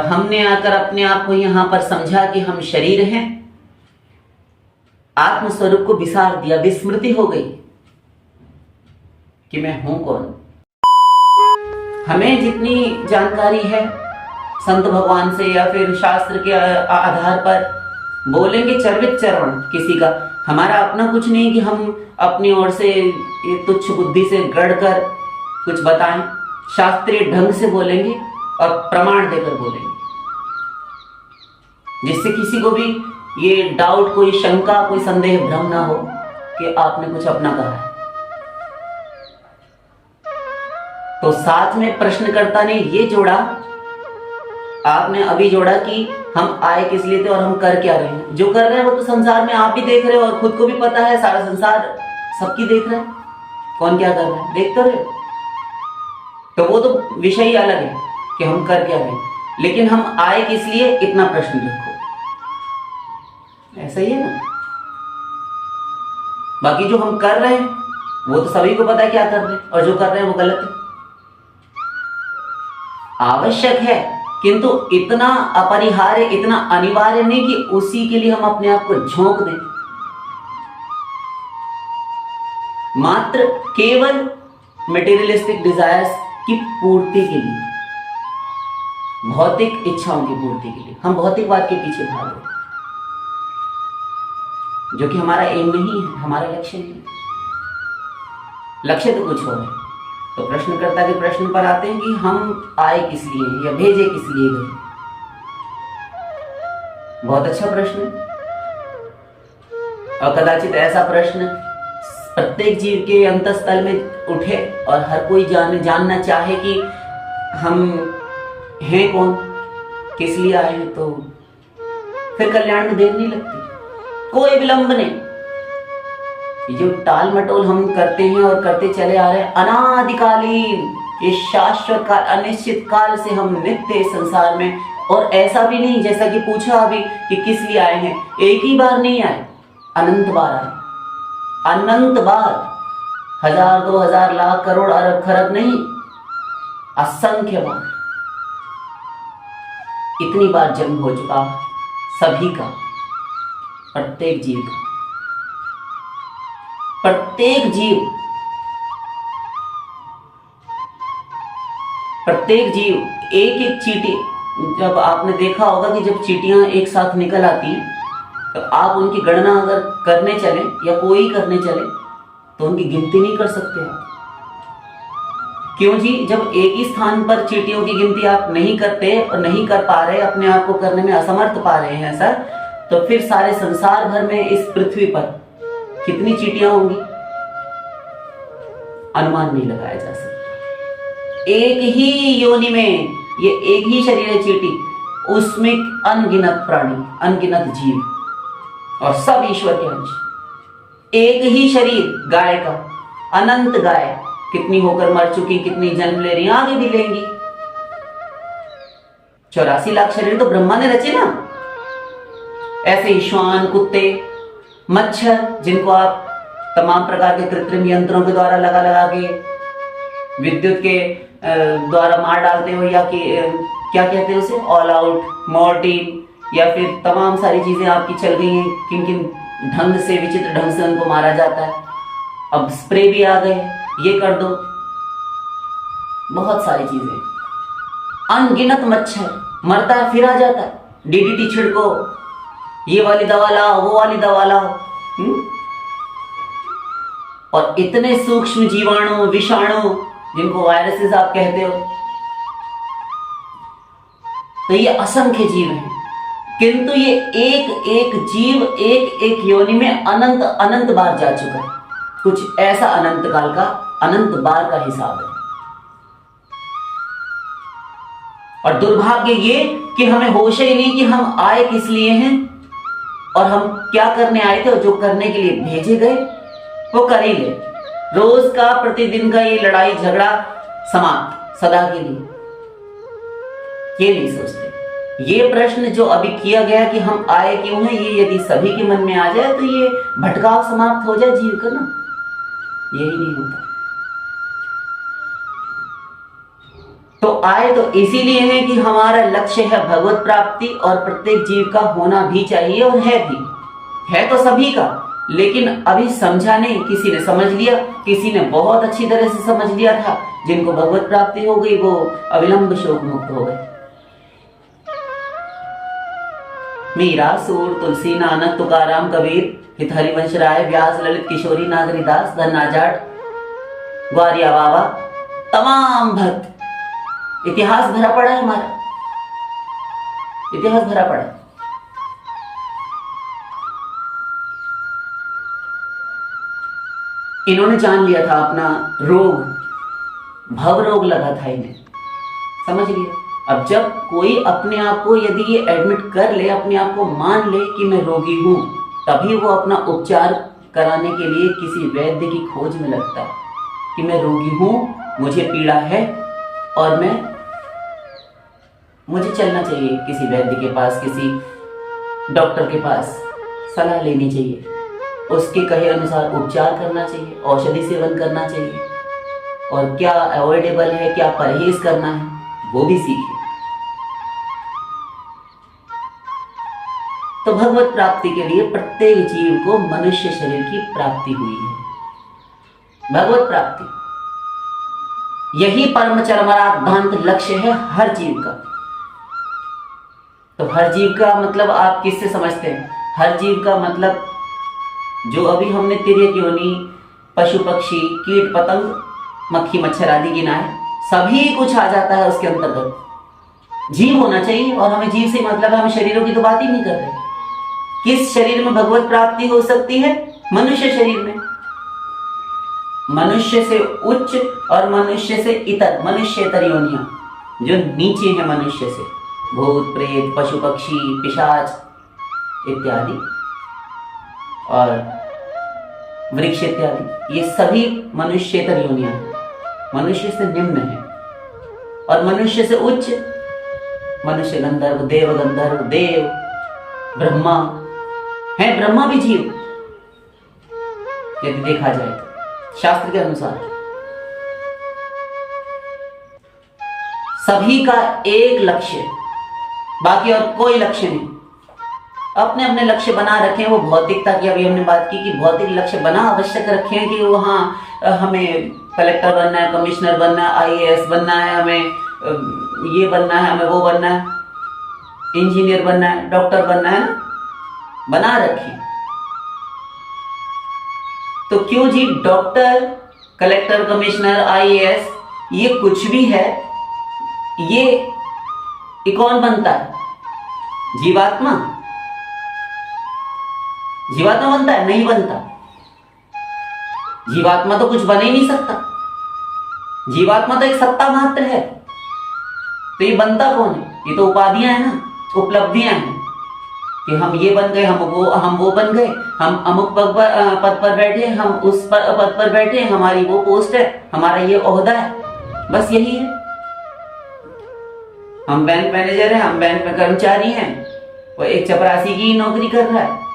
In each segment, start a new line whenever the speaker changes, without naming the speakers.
हमने आकर अपने आप को यहां पर समझा कि हम शरीर हैं, आत्मस्वरूप को विसार दिया, विस्मृति हो गई कि मैं हूं कौन। हमें जितनी जानकारी है संत भगवान से या फिर शास्त्र के आधार पर बोलेंगे चर्वित चरवण किसी का, हमारा अपना कुछ नहीं कि हम अपनी ओर से ये तुच्छ बुद्धि से गढ़कर कुछ बताएं। शास्त्रीय ढंग से बोलेंगे और प्रमाण देकर बोलेंगे, जिससे किसी को भी ये डाउट, कोई शंका, कोई संदेह, भ्रम ना हो कि आपने कुछ अपना कहा है। तो साथ में प्रश्नकर्ता ने ये जोड़ा, आपने अभी जोड़ा कि हम आए किस लिए थे और हम कर क्या रहे हैं। जो कर रहे हैं वो तो संसार में आप भी देख रहे हो और खुद को भी पता है, सारा संसार सबकी देख रहा है, कौन क्या कर रहा है देख तो रहे हो। तो वो तो विषय ही अलग है कि हम कर क्या रहे हैं, लेकिन हम आए किस लिए, इतना प्रश्न रखो। ऐसा ही है ना। बाकी जो हम कर रहे हैं वो तो सभी को पता है क्या कर रहे हैं, और जो कर रहे हैं वो गलत है। आवश्यक है किंतु इतना अपरिहार्य, इतना अनिवार्य नहीं कि उसी के लिए हम अपने आप को झोंक दें। मात्र केवल मटेरियलिस्टिक डिजायर्स की पूर्ति के लिए, भौतिक इच्छाओं की पूर्ति के लिए हम भौतिकवाद के पीछे भाग रहे, जो कि हमारा एम नहीं है, हमारा लक्ष्य नहीं है। लक्ष्य तो कुछ और है। तो प्रश्नकर्ता के प्रश्न पर आते हैं कि हम आए किस लिए या भेजे किस लिए गए। बहुत अच्छा प्रश्न है, और कदाचित ऐसा प्रश्न प्रत्येक जीव के अंतःस्थल में उठे और हर कोई जानना चाहे कि हम हैं कौन, किस लिए आए हैं। तो फिर कल्याण में देर नहीं लगती, कोई विलंब नहीं। जो टाल मटोल हम करते हैं और करते चले आ रहे हैं अनादिकालीन, ये शाश्वत काल, अनिश्चित काल से हम नित्य संसार में। और ऐसा भी नहीं जैसा कि पूछा अभी कि किस लिए आए हैं, एक ही बार नहीं आए, अनंत बार आए, अनंत बार, 1000, 2000, लाख, करोड़, अरब, खरब नहीं, असंख्य बार। इतनी बार जन्म हो चुका सभी का, प्रत्येक जीव का। प्रत्येक जीव एक एक चींटी, जब आपने देखा होगा कि जब चींटियां एक साथ निकल आती हैं तो आप उनकी गणना अगर करने चले या कोई करने चले तो उनकी गिनती नहीं कर सकते आप। क्यों जी? जब एक ही स्थान पर चींटियों की गिनती आप नहीं करते और नहीं कर पा रहे, अपने आप को करने में असमर्थ पा रहे हैं सर, तो फिर सारे संसार भर में इस पृथ्वी पर कितनी चींटियां होंगी, अनुमान नहीं लगाया जा सकता। एक ही योनि में, ये एक ही शरीर है चींटी, उसमें अनगिनत प्राणी, अनगिनत जीव, और सब ईश्वर के अंश। एक ही शरीर गाय का, अनंत गाय, कितनी होकर मर चुकी, कितनी जन्म ले रही, आगे भी लेंगी। 84 लाख शरीर तो ब्रह्मा ने रचे ना। ऐसे ही श्वान, कुत्ते, मच्छर, जिनको आप तमाम प्रकार के कृत्रिम यंत्रों के द्वारा लगा के विद्युत के द्वारा मार डालते हो, या कि क्या कहते हैं उसे, ऑल आउट, मॉर्टिन, या फिर तमाम सारी चीजें आपकी चल गई हैं, किन किन ढंग से, विचित्र ढंग से उनको मारा जाता है। अब स्प्रे भी आ गए, ये कर दो, बहुत सारी चीजें। अनगिनत मच्छर मरता है फिर आ जाता है, डीडीटी छिड़को, ये वाली दवा लाओ, वो वाली दवा लाओ। और इतने सूक्ष्म जीवाणु, विषाणु, जिनको वायरसेस आप कहते हो, तो ये असंख्य जीव हैं। किंतु ये एक एक जीव एक एक योनि में अनंत अनंत बार जा चुका है। कुछ ऐसा अनंत काल का, अनंत बार का हिसाब है। और दुर्भाग्य ये कि हमें होश ही नहीं कि हम आए किस लिए हैं और हम क्या करने आए थे, और जो करने के लिए भेजे गए वो कर ही ले। रोज का, प्रतिदिन का ये लड़ाई झगड़ा समाप्त सदा के लिए, ये नहीं सोचते। ये प्रश्न जो अभी किया गया कि हम आए क्यों हैं, ये यदि सभी के मन में आ जाए तो ये भटकाव समाप्त हो जाए जीव का ना। यही नहीं होता। तो आए तो इसीलिए है कि हमारा लक्ष्य है भगवत प्राप्ति, और प्रत्येक जीव का होना भी चाहिए, और है भी, है तो सभी का, लेकिन अभी समझा नहीं। किसी ने समझ लिया, किसी ने बहुत अच्छी तरह से समझ लिया था, जिनको भगवत प्राप्ति हो गई वो अविलंब शोक मुक्त हो गए। मीरा, सूर, तुलसी, नानक, तुकाराम, कबीर, हित हरिवंश राय, व्यास, ललित, किशोरी, नागरीदास, धन्ना जाट, ग्वारिया बाबा, तमाम भक्त, इतिहास भरा पड़ा है, हमारा इतिहास भरा पड़ा है। इन्होंने जान लिया था अपना रोग, भव रोग लगा था इन्हें, समझ लिया। अब जब कोई अपने आप को यदि ये एडमिट कर ले, अपने आप को मान ले कि मैं रोगी हूं, तभी वो अपना उपचार कराने के लिए किसी वैद्य की खोज में लगता है कि मैं रोगी हूं, मुझे पीड़ा है, और मुझे चलना चाहिए किसी वैद्य के पास, किसी डॉक्टर के पास सलाह लेनी चाहिए, उसके कहे अनुसार उपचार करना चाहिए, औषधि सेवन करना चाहिए, और क्या अवॉइडेबल है, क्या परहेज करना है, वो भी सीखे। तो भगवत प्राप्ति के लिए प्रत्येक जीव को मनुष्य शरीर की प्राप्ति हुई है। भगवत प्राप्ति यही परम चरमराद्धांत लक्ष्य है हर जीव का। तो हर जीव का मतलब आप किससे समझते हैं? हर जीव का मतलब जो अभी हमने तिर्यक योनि, पशु पक्षी, कीट पतंग, मक्खी मच्छर आदि गिनाए, सभी कुछ आ जाता है उसके अंतर्गत। जीव होना चाहिए, और हमें जीव से मतलब है, हम शरीरों की तो बात ही नहीं कर रहे। किस शरीर में भगवत प्राप्ति हो सकती है? मनुष्य शरीर में। मनुष्य से उच्च और मनुष्य से इतर, मनुष्येतर योनियां जो नीचे है मनुष्य से, भूत प्रेत, पशु पक्षी, पिशाच इत्यादि और वृक्ष इत्यादि, ये सभी मनुष्येतर योनियां हैं, मनुष्य से निम्न है। और मनुष्य से उच्च मनुष्य, गंधर्व, देव, गंधर्व, देव, ब्रह्मा है। ब्रह्मा भी जीव यदि देखा जाए तो शास्त्र के अनुसार। सभी का एक लक्ष्य, बाकी और कोई लक्ष्य नहीं। अपने अपने लक्ष्य बना रखे हैं। वो भौतिकता की अभी हमने बात की कि भौतिक लक्ष्य बना आवश्यक रखे हैं कि वहां हमें कलेक्टर बनना है, कमिश्नर बनना है, IAS बनना है, हमें ये बनना है, हमें वो बनना है, इंजीनियर बनना है, डॉक्टर बनना है ना, बना रखे। तो क्यों जी डॉक्टर, कलेक्टर, कमिश्नर, IAS ये कुछ भी है, ये कौन बनता है? जीवात्मा। जीवात्मा बनता है? नहीं बनता। जीवात्मा तो कुछ बन ही नहीं सकता। जीवात्मा तो एक सत्ता मात्र है। तो ये बनता कौन है? ये तो उपाधियां हैं ना, उपलब्धियां हैं कि हम ये बन गए, हम वो बन गए, हम अमुक पद पर बैठे, हम उस पद पर बैठे, हमारी वो पोस्ट है, हमारा ये ओहदा है, बस यही है। हम बैंक मैनेजर हैं, हम बैंक में कर्मचारी हैं, वो एक चपरासी की नौकरी कर रहा है।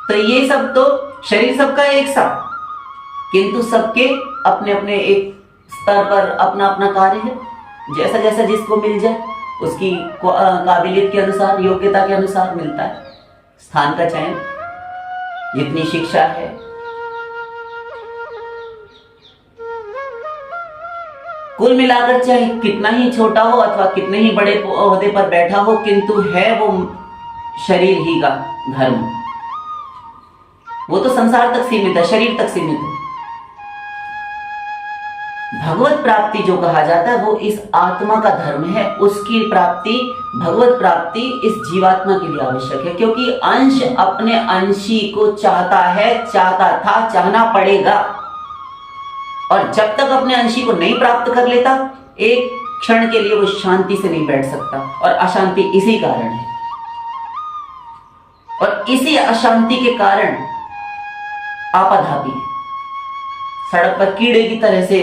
तो ये सब तो शरीर सबका एक सा, किंतु सबके अपने अपने एक स्तर पर अपना अपना कार्य है। जैसा जैसा जिसको मिल जाए उसकी काबिलियत के अनुसार, योग्यता के अनुसार मिलता है स्थान का चयन, जितनी शिक्षा है। कुल मिलाकर चाहे कितना ही छोटा हो अथवा कितने ही बड़े ओहदे पर बैठा हो, किंतु है वो शरीर ही का धर्म। वो तो संसार तक सीमित है, शरीर तक सीमित है। भगवत प्राप्ति जो कहा जाता है वो इस आत्मा का धर्म है। उसकी प्राप्ति, भगवत प्राप्ति इस जीवात्मा के लिए आवश्यक है, क्योंकि अंश अपने अंशी को चाहता है, चाहता था, चाहना पड़ेगा। और जब तक अपने अंशी को नहीं प्राप्त कर लेता, एक क्षण के लिए वो शांति से नहीं बैठ सकता। और अशांति इसी कारण है। और इसी अशांति के कारण आपाधापी है। सड़क पर कीड़े की तरह से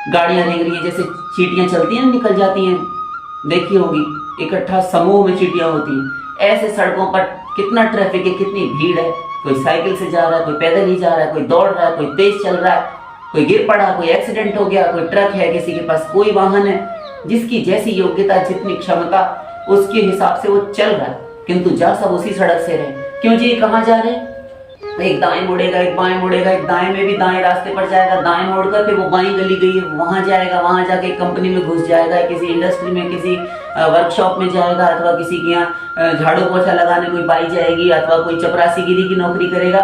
गाड़ियां निकल रही है, जैसे चींटियां चलती हैं, निकल जाती हैं, देखी होगी, इकट्ठा समूह में चींटियां होती हैं। ऐसे सड़कों पर कितना ट्रैफिक है, कितनी भीड़ है। कोई साइकिल से जा रहा है, कोई पैदल ही जा रहा है, कोई दौड़ रहा है, कोई तेज चल रहा है, कोई गिर पड़ा, कोई एक्सीडेंट हो गया, कोई ट्रक है, किसी के पास कोई वाहन है, जिसकी जैसी योग्यता, जितनी क्षमता, उसके हिसाब से वो चल रहा है, किंतु जा सब उसी सड़क से रहे। क्यों जी? कहाँ जा रहे? एक दाएं मुड़ेगा, एक बाएं मुड़ेगा, एक दाएं में भी दाएं रास्ते पर जाएगा, दाएं मोड़कर फिर वो बाईं गली गई है वहां जाएगा, वहां जाके कंपनी में घुस जाएगा, किसी इंडस्ट्री में, किसी वर्कशॉप में जाएगा, अथवा किसी के यहाँ झाड़ू पोछा लगाने कोई बाई जाएगी, अथवा कोई चपरासीगिरी की नौकरी करेगा,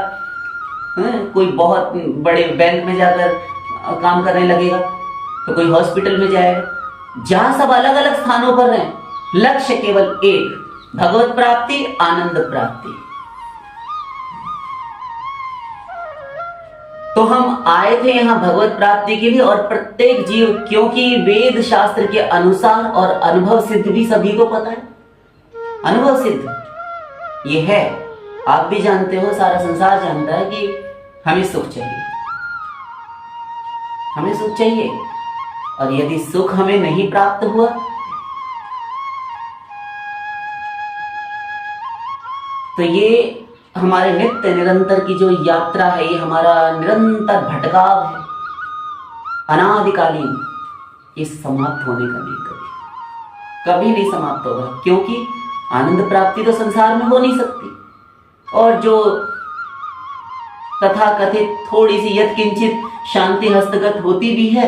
कोई बहुत बड़े बैंक में जाकर काम करने लगेगा, तो कोई हॉस्पिटल में जाएगा। जहां सब अलग अलग स्थानों पर हैं, लक्ष्य केवल एक, भगवत प्राप्ति, आनंद प्राप्ति। तो हम आए थे यहां भगवत प्राप्ति के लिए, और प्रत्येक जीव, क्योंकि वेद शास्त्र के अनुसार और अनुभव सिद्ध भी सभी को पता है, अनुभव सिद्ध ये है, आप भी जानते हो, सारा संसार जानता है कि हमें सुख चाहिए, हमें सुख चाहिए। और यदि सुख हमें नहीं प्राप्त हुआ तो ये हमारे नित्य निरंतर की जो यात्रा है, ये हमारा निरंतर भटकाव है, अनादिकालीन, ये समाप्त होने का नहीं, कभी कभी नहीं समाप्त होगा, क्योंकि आनंद प्राप्ति तो संसार में हो नहीं सकती। और जो तथाकथित थोड़ी सी यत्किंचित शांति हस्तगत होती भी है,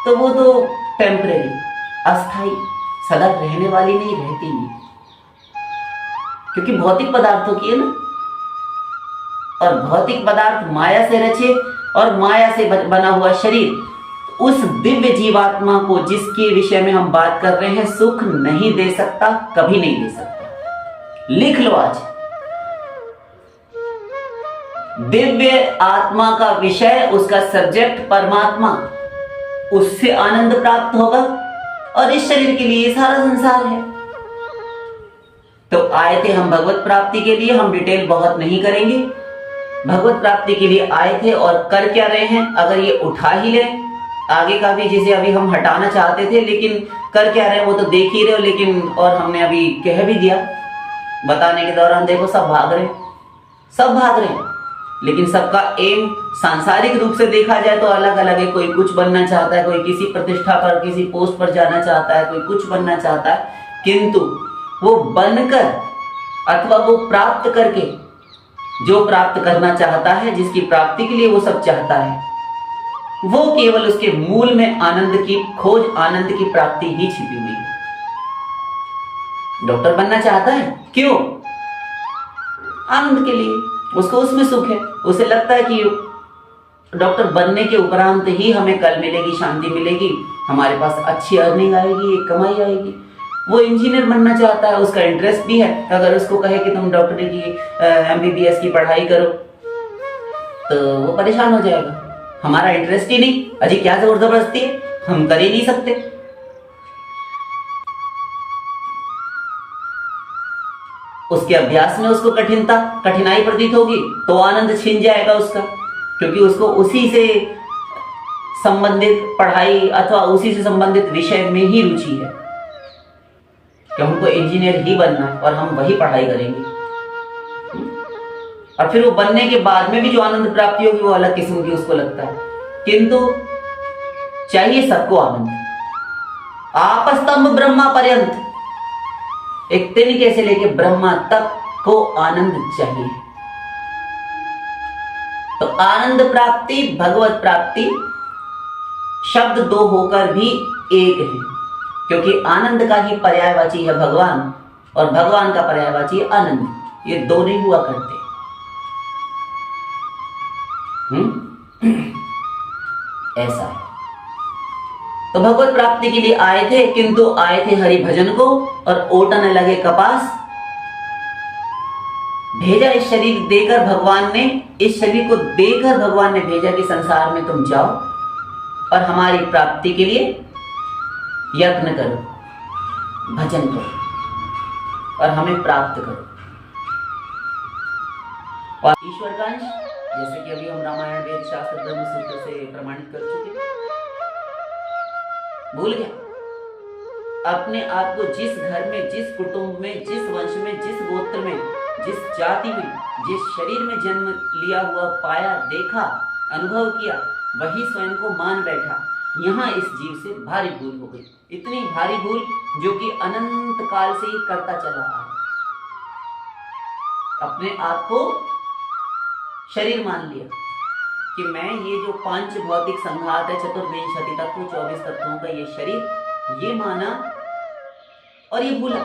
तो वो तो टेम्परेरी, अस्थाई, सदा रहने वाली नहीं, रहती नहीं, क्योंकि भौतिक पदार्थों की है ना, और भौतिक पदार्थ माया से रचे और माया से बना हुआ शरीर, उस दिव्य जीवात्मा को जिसके विषय में हम बात कर रहे हैं, सुख नहीं दे सकता, कभी नहीं दे सकता। लिख लो आज, दिव्य आत्मा का विषय, उसका सब्जेक्ट परमात्मा, उससे आनंद प्राप्त होगा, और इस शरीर के लिए सारा संसार है। तो आए थे हम भगवत प्राप्ति के लिए, हम डिटेल बहुत नहीं करेंगे, भगवत प्राप्ति के लिए आए थे, और कर क्या रहे हैं, अगर ये उठा ही लें आगे का भी, जिसे अभी हम हटाना चाहते थे, लेकिन कर क्या रहे हैं वो तो देख ही रहे हो, लेकिन और हमने अभी कह भी दिया बताने के दौरान, देखो सब भाग रहे हैं, सब भाग रहे हैं, लेकिन सबका एम सांसारिक रूप से देखा जाए तो अलग अलग है। कोई कुछ बनना चाहता है, कोई किसी प्रतिष्ठा पर, किसी पोस्ट पर जाना चाहता है, कोई कुछ बनना चाहता है, किंतु वो बनकर अथवा वो प्राप्त करके, जो प्राप्त करना चाहता है, जिसकी प्राप्ति के लिए वो सब चाहता है, वो केवल उसके मूल में आनंद की खोज, आनंद की प्राप्ति ही छिपी हुई है। डॉक्टर बनना चाहता है, क्यों? आनंद के लिए, उसको उसमें सुख है, उसे लगता है कि डॉक्टर बनने के उपरांत ही हमें कल मिलेगी, शांति मिलेगी, हमारे पास अच्छी अर्निंग आएगी, एक कमाई आएगी। वो इंजीनियर बनना चाहता है, उसका इंटरेस्ट भी है, अगर उसको कहे कि तुम डॉक्टरी की MBBS की पढ़ाई करो तो वो परेशान हो जाएगा, हमारा इंटरेस्ट ही नहीं, अजी क्या जबरदस्ती है, हम कर ही नहीं सकते। उसके अभ्यास में उसको कठिनाई प्रतीत होगी तो आनंद छिन जाएगा उसका, क्योंकि उसको उसी से संबंधित पढ़ाई अथवा उसी से संबंधित विषय में ही रुचि है कि हमको इंजीनियर ही बनना है और हम वही पढ़ाई करेंगे। और फिर वो बनने के बाद में भी जो आनंद प्राप्ति होगी वो अलग किस्म की उसको लगता है, किंतु चाहिए सबको आनंद। आपस्तंभ ब्रह्मा पर्यंत, एक तिनके से लेके ब्रह्मा तक को आनंद चाहिए। तो आनंद प्राप्ति, भगवत प्राप्ति शब्द दो होकर भी एक है, क्योंकि आनंद का ही पर्यायवाची है भगवान और भगवान का पर्यायवाची है आनंद, ये दो नहीं हुआ करते। ऐसा है। तो भगवत प्राप्ति के लिए आए थे, किंतु आए थे हरि भजन को और ओटन लगे कपास। भेजा इस शरीर देकर भगवान ने, इस शरीर को देकर भगवान ने भेजा कि संसार में तुम जाओ और हमारी प्राप्ति के लिए यत्न करो, भजन करो और हमें प्राप्त करो। और ईश्वर का अंश, जैसे कि अभी हम रामायण वेद शास्त्र धर्म सूत्र से प्रमाणित कर चुके, भूल गया अपने आप को जिस घर में, जिस कुटुंब में, जिस वंश में, जिस गोत्र में, जिस जाति में, जिस शरीर में जन्म लिया हुआ, पाया, देखा, अनुभव किया, वही स्वयं को मान बैठा। यहाँ इस जीव से भारी भूल हो गई, इतनी भारी भूल जो कि अनंत काल से ही करता चला आ रहा, अपने आप को शरीर मान लिया कि मैं ये जो पांच भौतिक संघात है, चतुर्विंशति तत्व, 24 तत्वों का ये शरीर, ये माना और ये भूला